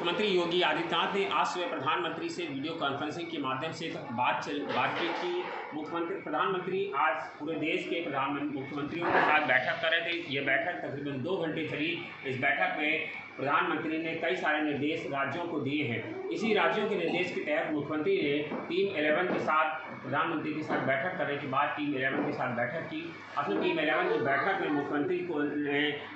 मुख्यमंत्री योगी आदित्यनाथ ने आज सुबह प्रधानमंत्री से वीडियो कॉन्फ्रेंसिंग के माध्यम से बातचीत की। प्रधानमंत्री आज पूरे देश के मुख्यमंत्रियों के साथ बैठक कर रहे थे। ये बैठक तकरीबन 2 घंटे चली। इस बैठक में प्रधानमंत्री ने कई सारे निर्देश राज्यों को दिए हैं। इसी राज्यों के निर्देश के तहत मुख्यमंत्री ने टीम 11 के साथ प्रधानमंत्री के साथ बैठक करने के बाद टीम 11 के साथ बैठक की। अपनी टीम 11 की बैठक में मुख्यमंत्री को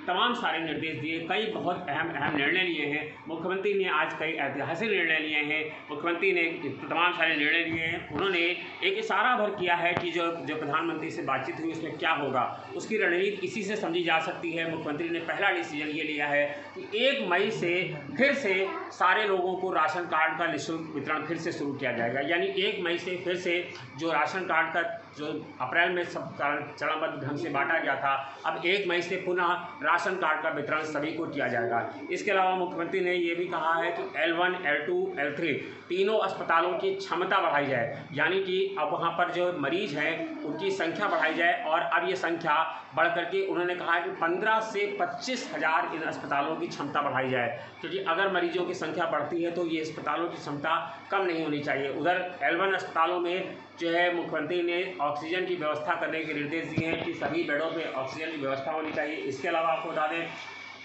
तमाम सारे निर्देश दिए, कई बहुत अहम निर्णय लिए हैं। मुख्यमंत्री ने आज कई ऐतिहासिक निर्णय लिए हैं। मुख्यमंत्री ने तमाम सारे निर्णय लिए हैं। उन्होंने एक इशारा भर किया है कि जो प्रधानमंत्री से बातचीत हुई उसमें क्या होगा, उसकी रणनीति इसी से समझी जा सकती है। मुख्यमंत्री ने पहला डिसीजन ये लिया है कि 1 मई से फिर से सारे लोगों को राशन कार्ड का निःशुल्क वितरण फिर से शुरू किया जाएगा। यानी 1 मई से फिर से जो राशन कार्ड का जो अप्रैल में सब चरणबद्ध ढंग से बांटा गया था, अब 1 मई से पुनः राशन कार्ड का वितरण सभी को किया जाएगा। इसके अलावा मुख्यमंत्री ने ये भी कहा है कि L1, L2, L3 तीनों अस्पतालों की क्षमता बढ़ाई जाए। यानी कि अब वहाँ पर जो मरीज हैं उनकी संख्या बढ़ाई जाए और अब ये संख्या बढ़ करके उन्होंने कहा है कि 15 से 25 हज़ार इन अस्पतालों की क्षमता बढ़ाई जाए, क्योंकि अगर मरीजों की संख्या बढ़ती है तो ये अस्पतालों की क्षमता कम नहीं होनी चाहिए। उधर L1 अस्पतालों में जो है मुख्यमंत्री ने ऑक्सीजन की व्यवस्था करने के निर्देश दिए हैं कि सभी बेडों पे ऑक्सीजन की व्यवस्था होनी चाहिए। इसके अलावा आपको बता दें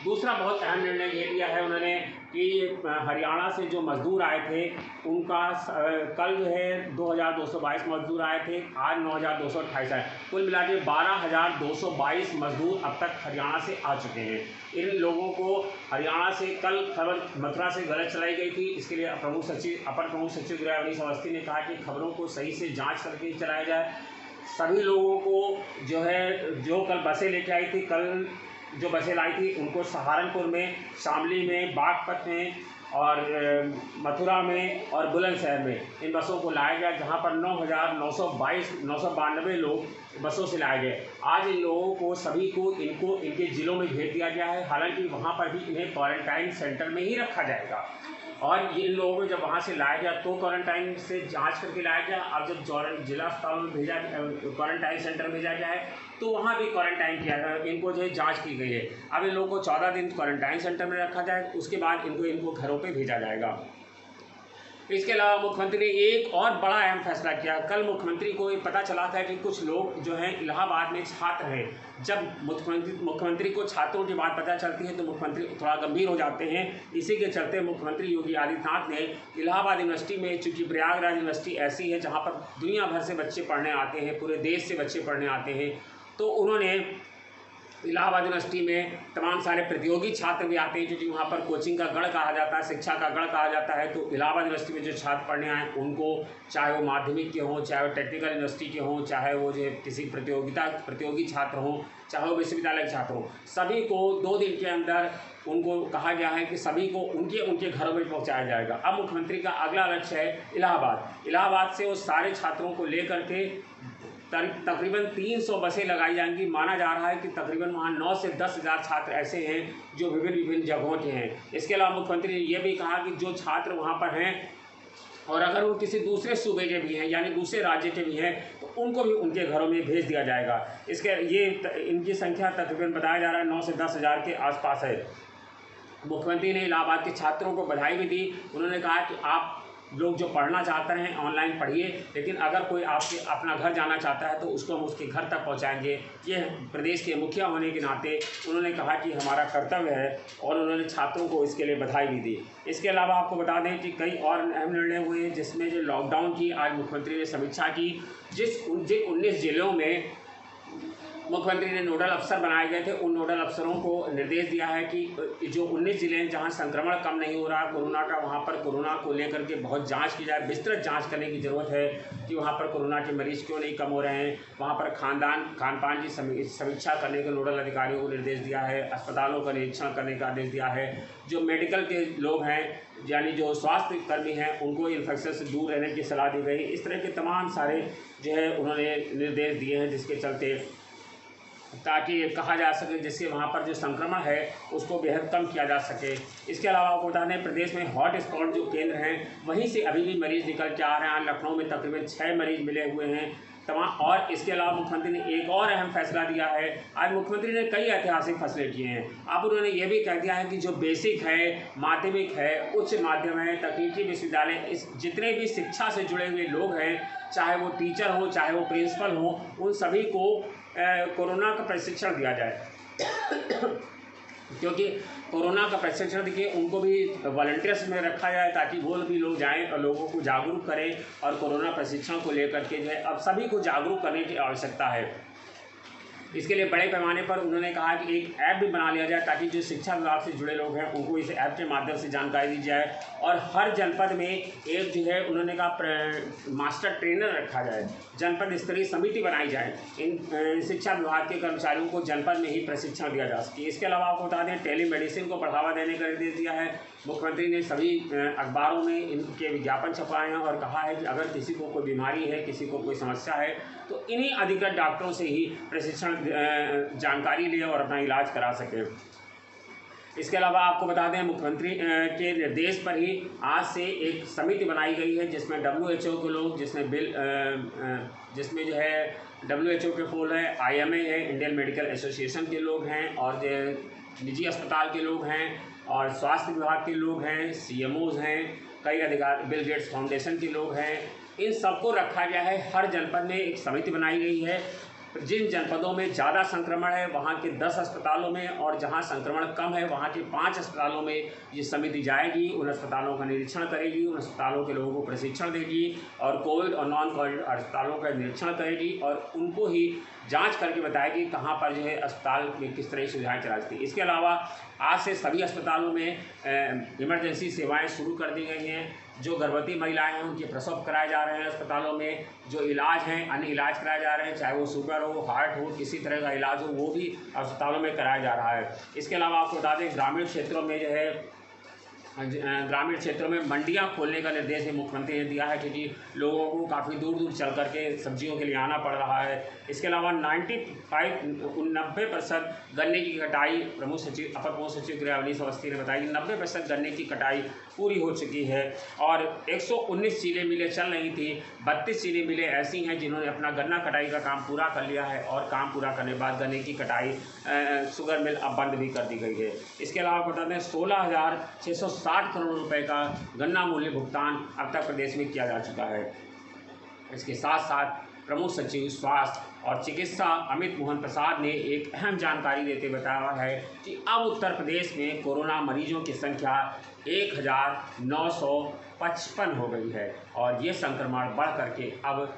दूसरा बहुत अहम निर्णय ये लिया है उन्होंने कि हरियाणा से जो मज़दूर आए थे उनका कल जो है 2222 मज़दूर आए थे, आज 9228 आए। कुल मिला के 12222 मज़दूर अब तक हरियाणा से आ चुके हैं। इन लोगों को हरियाणा से कल खबर मथुरा से गलत चलाई गई थी। इसके लिए अपर प्रमुख सचिव गृह अवनीश अवस्थी ने कहा कि खबरों को सही से जाँच करके चलाया जाए। सभी लोगों को जो कल बसें लेके आई थी, कल जो बसें लाई थी उनको सहारनपुर में, शामली में, बागपत में और मथुरा में और बुलंदशहर में इन बसों को लाया गया, जहां पर 9,992 लोग बसों से लाए गए। आज इन लोगों को सभी को इनके ज़िलों में भेज दिया गया है। हालांकि वहां पर भी इन्हें क्वारंटाइन सेंटर में ही रखा जाएगा और इन लोगों को जब वहाँ से लाया गया तो क्वारंटाइन से जांच करके लाया गया। अब जब जिला अस्पतालों में भेजा क्वारंटाइन सेंटर भेजा गया है तो वहाँ भी क्वारंटाइन किया गया, इनको जो है जांच की गई है। अब इन लोगों को 14 दिन क्वारंटाइन सेंटर में रखा जाए, उसके बाद इनको घरों पे भेजा जाएगा। इसके अलावा मुख्यमंत्री ने एक और बड़ा अहम फैसला किया। कल मुख्यमंत्री को ये पता चला था कि कुछ लोग जो हैं इलाहाबाद में छात्र हैं। जब मुख्यमंत्री को छात्रों की बात पता चलती है तो मुख्यमंत्री थोड़ा गंभीर हो जाते हैं। इसी के चलते मुख्यमंत्री योगी आदित्यनाथ ने इलाहाबाद यूनिवर्सिटी में, चूँकि प्रयागराज यूनिवर्सिटी ऐसी है जहाँ पर दुनिया भर से बच्चे पढ़ने आते हैं, पूरे देश से बच्चे पढ़ने आते हैं, तो उन्होंने इलाहाबाद यूनिवर्सिटी में तमाम सारे प्रतियोगी छात्र भी आते हैं, क्योंकि वहाँ पर कोचिंग का गढ़ कहा जाता है, शिक्षा का गढ़ कहा जाता है। तो इलाहाबाद यूनिवर्सिटी में जो छात्र पढ़ने आए उनको, चाहे वो माध्यमिक के हों, चाहे वो टेक्निकल यूनिवर्सिटी के हों, चाहे वो जो किसी प्रतियोगी छात्र हों, चाहे वो विश्वविद्यालय के छात्र हों, सभी को 2 दिन के अंदर उनको कहा गया है कि सभी को उनके घरों में पहुँचाया जाएगा। अब मुख्यमंत्री का अगला लक्ष्य है इलाहाबाद से वो सारे छात्रों को लेकर के तकरीबन 300 बसें लगाई जाएंगी। माना जा रहा है कि तकरीबन वहाँ 9 से 10 हज़ार छात्र ऐसे हैं जो विभिन्न जगहों के हैं। इसके अलावा मुख्यमंत्री ने यह भी कहा कि जो छात्र वहाँ पर हैं और अगर वो किसी दूसरे सूबे के भी हैं यानी दूसरे राज्य के भी हैं तो उनको भी उनके घरों में भेज दिया जाएगा। इनकी संख्या तकरीबन बताया जा रहा है 9 से 10 हज़ार के आसपास है। मुख्यमंत्री ने इलाहाबाद के छात्रों को बधाई भी दी। उन्होंने कहा कि आप लोग जो पढ़ना चाहते हैं ऑनलाइन पढ़िए, लेकिन अगर कोई आपके अपना घर जाना चाहता है तो उसको हम उसके घर तक पहुंचाएंगे। ये प्रदेश के मुखिया होने के नाते उन्होंने कहा कि हमारा कर्तव्य है और उन्होंने छात्रों को इसके लिए बधाई भी दी। इसके अलावा आपको बता दें कि कई और अहम निर्णय हुए, जिसमें जो लॉकडाउन की आज मुख्यमंत्री ने समीक्षा की। जिन 19 ज़िलों में मुख्यमंत्री ने नोडल अफसर बनाए गए थे, उन नोडल अफसरों को निर्देश दिया है कि जो 19 ज़िले हैं जहां संक्रमण कम नहीं हो रहा कोरोना का, वहां पर कोरोना को लेकर के बहुत जांच की जाए। विस्तृत जांच करने की ज़रूरत है कि वहां पर कोरोना के मरीज़ क्यों नहीं कम हो रहे हैं। वहां पर खान पान की समीक्षा करने के नोडल अधिकारियों को निर्देश दिया है। अस्पतालों का निरीक्षण करने का आदेश दिया है। जो मेडिकल के लोग हैं यानी जो स्वास्थ्य कर्मी हैं उनको इन्फेक्शन से दूर रहने की सलाह दी गई। इस तरह के तमाम सारे जो है उन्होंने निर्देश दिए हैं, जिसके चलते ताकि कहा जा सके जिससे वहाँ पर जो संक्रमण है उसको बेहद कम किया जा सके। इसके अलावा आपको बता दें प्रदेश में हॉट स्पॉट जो केंद्र हैं वहीं से अभी भी मरीज़ निकल के आ रहे हैं। लखनऊ में तकरीबन 6 मरीज़ मिले हुए हैं। तमाम। और इसके अलावा मुख्यमंत्री ने एक और अहम फैसला दिया है। आज मुख्यमंत्री ने कई ऐतिहासिक फैसले किए हैं। अब उन्होंने ये भी कह दिया है कि जो बेसिक है, माध्यमिक है, उच्च माध्यम है, तकनीकी विश्वविद्यालय, इस जितने भी शिक्षा से जुड़े हुए लोग हैं, चाहे वो टीचर हो, चाहे वो प्रिंसिपल हो, उन सभी को कोरोना का प्रशिक्षण दिया जाए क्योंकि कोरोना का प्रशिक्षण देखिए उनको भी वॉलंटियर्स में रखा जाए ताकि वो भी लोग जाएं और लोगों को जागरूक करें। और कोरोना प्रशिक्षण को लेकर के जो है अब सभी को जागरूक करने की आवश्यकता है। इसके लिए बड़े पैमाने पर उन्होंने कहा कि एक ऐप भी बना लिया जाए ताकि जो शिक्षा विभाग से जुड़े लोग हैं उनको इस ऐप के माध्यम से जानकारी दी जाए। और हर जनपद में एक जो है उन्होंने कहा मास्टर ट्रेनर रखा जाए, जनपद स्तरीय समिति बनाई जाए, इन शिक्षा विभाग के कर्मचारियों को जनपद में ही प्रशिक्षण दिया जा सके। इसके अलावा आपको बता दें टेलीमेडिसिन को बढ़ावा देने का निर्देश दिया है। मुख्यमंत्री ने सभी अखबारों में इनके विज्ञापन छपाए हैं और कहा है कि अगर किसी को कोई बीमारी है, किसी को कोई समस्या है, तो इन्हीं अधिकृत डॉक्टरों से ही प्रशिक्षण जानकारी ले और अपना इलाज करा सके। इसके अलावा आपको बता दें मुख्यमंत्री के निर्देश पर ही आज से एक समिति बनाई गई है जिसमें WHO के लोग, जिसमें जो है WHO के फूल है, IMA है, इंडियन मेडिकल एसोसिएशन के लोग हैं, और निजी अस्पताल के लोग हैं, और स्वास्थ्य विभाग के लोग हैं, CMOs हैं, कई अधिकारी, बिल गेट्स फाउंडेशन के लोग हैं। इन सबको रखा गया है। हर जनपद में एक समिति बनाई गई है। जिन जनपदों में ज़्यादा संक्रमण है वहाँ के 10 अस्पतालों में, और जहाँ संक्रमण कम है वहाँ के 5 अस्पतालों में ये समिति जाएगी, उन अस्पतालों का निरीक्षण करेगी, उन अस्पतालों के लोगों को प्रशिक्षण देगी, और कोविड और नॉन कोविड अस्पतालों का निरीक्षण करेगी, और उनको ही जांच करके बताएगी कहाँ पर जो है अस्पताल में किस तरह की सुविधाएँ चलाई जाती हैं। इसके अलावा आज से सभी अस्पतालों में इमरजेंसी सेवाएँ शुरू कर दी गई हैं। जो गर्भवती महिलाएं हैं उनके प्रसव कराए जा रहे हैं अस्पतालों में, जो इलाज हैं अन्य इलाज कराए जा रहे हैं, चाहे वो शुगर हो, हार्ट हो, किसी तरह का इलाज हो, वो भी अस्पतालों में कराया जा रहा है। इसके अलावा आपको बता दें ग्रामीण क्षेत्रों में जो है ग्रामीण क्षेत्रों में मंडियां खोलने का निर्देश मुख्यमंत्री ने दिया है क्योंकि लोगों को काफ़ी दूर दूर चल करके सब्जियों के लिए आना पड़ रहा है। इसके अलावा 90% गन्ने की कटाई, अपर प्रमुख सचिव गृह अवनीश अवस्थी ने बताया कि 90% गन्ने की कटाई पूरी हो चुकी है, और 119 चीनी मिलें चल रही थी, 32 चीनी मिलें ऐसी हैं जिन्होंने अपना गन्ना कटाई का काम पूरा कर लिया है, और काम पूरा करने के बाद गन्ने की कटाई शुगर मिल अब बंद भी कर दी गई है। इसके अलावा बता दें 16,660 करोड़ रुपए का गन्ना मूल्य भुगतान अब तक प्रदेश में किया जा चुका है। इसके साथ साथ प्रमुख सचिव स्वास्थ्य और चिकित्सा अमित मोहन प्रसाद ने एक अहम जानकारी देते बताया है कि अब उत्तर प्रदेश में कोरोना मरीजों की संख्या 1955 हो गई है, और ये संक्रमण बढ़ करके अब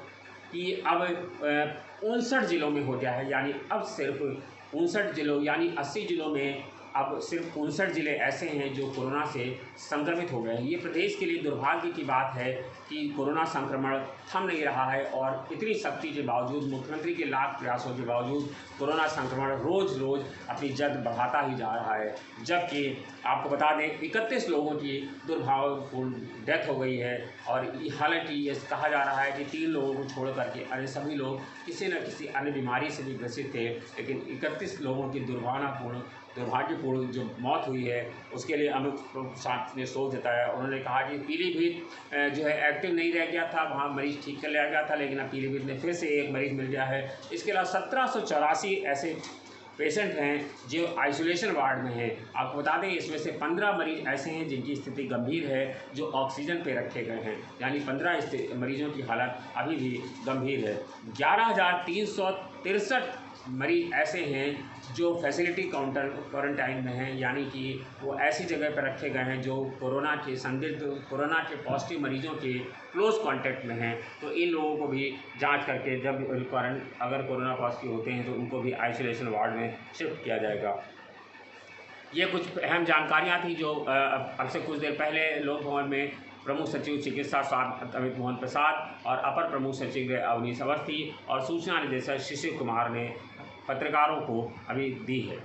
59 जिलों में हो गया है। यानी अब सिर्फ 59 जिलों यानी 80 जिलों में अब सिर्फ 59 जिले ऐसे हैं जो कोरोना से संक्रमित हो गए हैं। ये प्रदेश के लिए दुर्भाग्य की बात है कि कोरोना संक्रमण थम नहीं रहा है, और इतनी सख्ती के बावजूद, मुख्यमंत्री के लाख प्रयासों के बावजूद कोरोना संक्रमण रोज़ रोज़ अपनी जद बढ़ाता ही जा रहा है। जबकि आपको बता दें 31 लोगों की दुर्भाग्यपूर्ण डेथ हो गई है, और हालांकि ये कहा जा रहा है कि 3 लोगों को छोड़ करके अन्य सभी लोग किसी न किसी अन्य बीमारी से भी ग्रसित थे, लेकिन 31 लोगों की दुर्भाग्यपूर्ण जो मौत हुई है उसके लिए अमित प्रसाद ने शोक जताया। उन्होंने कहा कि पीलीभीत जो है एक्टिव नहीं रह गया था, वहाँ मरीज ठीक कर लिया गया था, लेकिन अब पीलीभीत में फिर से एक मरीज मिल गया है। इसके अलावा 1784 ऐसे पेशेंट हैं जो आइसोलेशन वार्ड में हैं। आपको बता दें इसमें से 15 मरीज ऐसे हैं जिनकी स्थिति गंभीर है, जो ऑक्सीजन पे रखे गए हैं, यानी 15 मरीजों की हालत अभी भी गंभीर है। 11,363 मरीज ऐसे हैं जो फैसिलिटी क्वारंटाइन में हैं, यानी कि वो ऐसी जगह पर रखे गए हैं जो कोरोना के संदिग्ध, कोरोना के पॉजिटिव मरीजों के क्लोज कांटेक्ट में हैं। तो इन लोगों को भी जांच करके जब अगर कोरोना पॉजिटिव होते हैं तो उनको भी आइसोलेशन वार्ड में शिफ्ट किया जाएगा। ये कुछ अहम जानकारियाँ थी जो अब से कुछ देर पहले लोक भवन में प्रमुख सचिव चिकित्सा स्वास्थ्य अमित मोहन प्रसाद और अपर प्रमुख सचिव अवनीश अवस्थी और सूचना निदेशक शिशिर कुमार ने पत्रकारों को अभी दी है।